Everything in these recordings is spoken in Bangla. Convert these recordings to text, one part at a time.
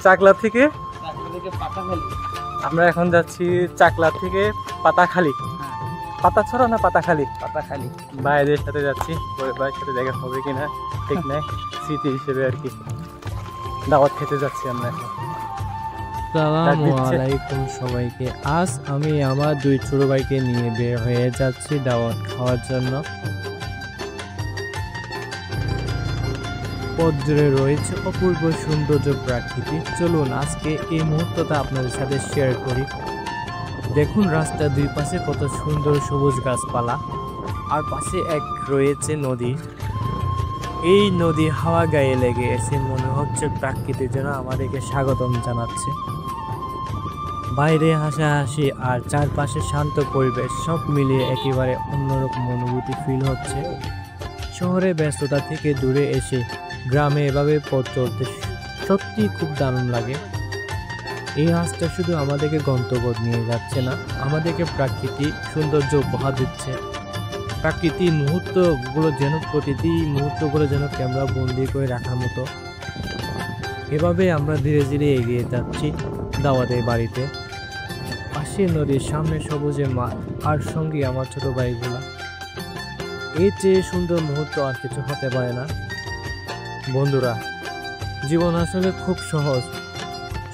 চাকলা থেকে আমরা এখন যাচ্ছি চাকলা থেকে পাতাখালী। পাতাছড়া না পাতাখালী? পাতাখালী। ভাইদের সাথে যাচ্ছি, ভাইয়ের সাথে দেখা হবে কিনা ঠিক নাই, স্মৃতি হিসেবে আর কি। দাওয়াত খেতে যাচ্ছি আমরা এখন। আসসালামু আলাইকুম সবাইকে। আজ আমি আমার দুই ছোট ভাইকে নিয়ে বের হয়ে যাচ্ছি দাওয়াত খাওয়ার জন্য। পথ জুড়ে রয়েছে অপূর্ব সৌন্দর্য প্রাকৃতি। চলুন আজকে এই মুহূর্তটা আপনাদের সাথে শেয়ার করি। দেখুন রাস্তার দুই পাশে কত সুন্দর সবুজ গাছপালা, আর পাশে এক রয়েছে নদী। এই নদী হাওয়া গায়ে লেগে এসে মনে হচ্ছে প্রাকৃতির জন্য আমাদেরকে স্বাগতম জানাচ্ছে। বাইরে হাসাহাসি আর চারপাশে শান্ত পরিবেশ সব মিলিয়ে একেবারে অন্যরকম অনুভূতি ফিল হচ্ছে। শহরে ব্যস্ততা থেকে দূরে এসে গ্রামে এভাবে পথ চলতে সত্যি খুব দারুণ লাগে। এই হাঁসটা শুধু আমাদেরকে গন্তব্য নিয়ে যাচ্ছে না, আমাদেরকে প্রাকৃতিক সৌন্দর্য উপহার দিচ্ছে। প্রাকৃতিক মুহূর্তগুলো যেন প্রতিটি মুহূর্তগুলো যেন ক্যামেরা বন্দি করে রাখার মতো। এভাবে আমরা ধীরে ধীরে এগিয়ে যাচ্ছি দাওয়াতের বাড়িতে। পাশে নদীর সামনে সবুজে মাঠ, আর সঙ্গে আমার ছোট ভাইগুলা। এর চেয়ে সুন্দর মুহূর্ত আর কিছু হতে পারে না। বন্ধুরা, জীবন আসলে খুব সহজ,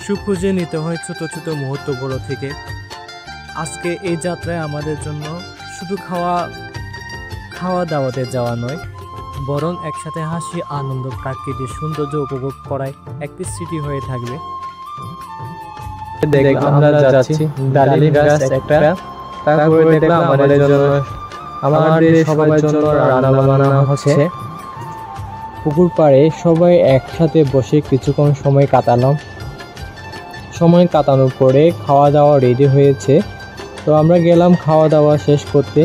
সুখ খুঁজে নিতে হয় ছোট ছোট মুহূর্তগুলো থেকে। আজকে এই যাত্রায় আমাদের জন্য শুধু খাওয়া দাওয়াতে যাওয়া নয়, বরং একসাথে হাসি, আনন্দ, প্রাকৃতিক সৌন্দর্য উপভোগ করায় একটি স্মৃতি হয়ে থাকবে। আমরা যাচ্ছি ডালিম গাছ একটা, তারপরে দেখলাম আমাদের সবার জন্য রান্না বান্না হচ্ছে। পুকুর পাড়ে সবাই একসাথে বসে কিছুক্ষণ সময় কাটালাম। সময় কাটানোর পরে খাওয়া দাওয়া রেডি হয়েছে, তো আমরা গেলাম খাওয়া দাওয়া শেষ করতে।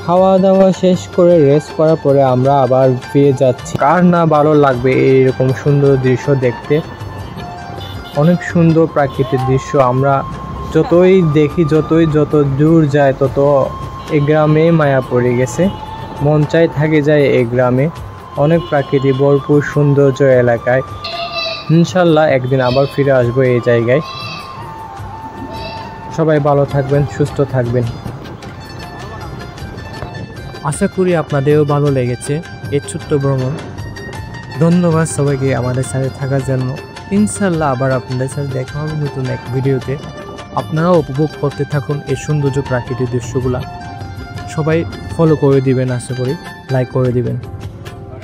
খাওয়া দাওয়া শেষ করে রেস্ট করার পরে আমরা আবার ফিরে যাচ্ছি। কার না ভালো লাগবে এইরকম সুন্দর দৃশ্য দেখতে? অনেক সুন্দর প্রাকৃতিক দৃশ্য। আমরা যতই দেখি, যত দূর যায় তত এই গ্রামে মায়া পড়ে গেছে। মন চাই থাকে যায় এই গ্রামে। অনেক প্রাকৃতিক ভরপুর সৌন্দর্য এলাকায়। ইনশাল্লাহ একদিন আবার ফিরে আসবো এই জায়গায়। সবাই ভালো থাকবেন, সুস্থ থাকবেন। আশা করি আপনাদেরও ভালো লেগেছে এই ছোট্ট ভ্রমণ। ধন্যবাদ সবাইকে আমাদের সাথে থাকার জন্য। ইনশাল্লাহ আবার আপনাদের সাথে দেখা হবে নতুন এক ভিডিওতে। আপনারাও উপভোগ করতে থাকুন এই সৌন্দর্য প্রাকৃতিক দৃশ্যগুলা। সবাই ফলো করে দিবেন, আশা করি লাইক করে দিবেন।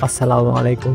আসসালামু আলাইকুম।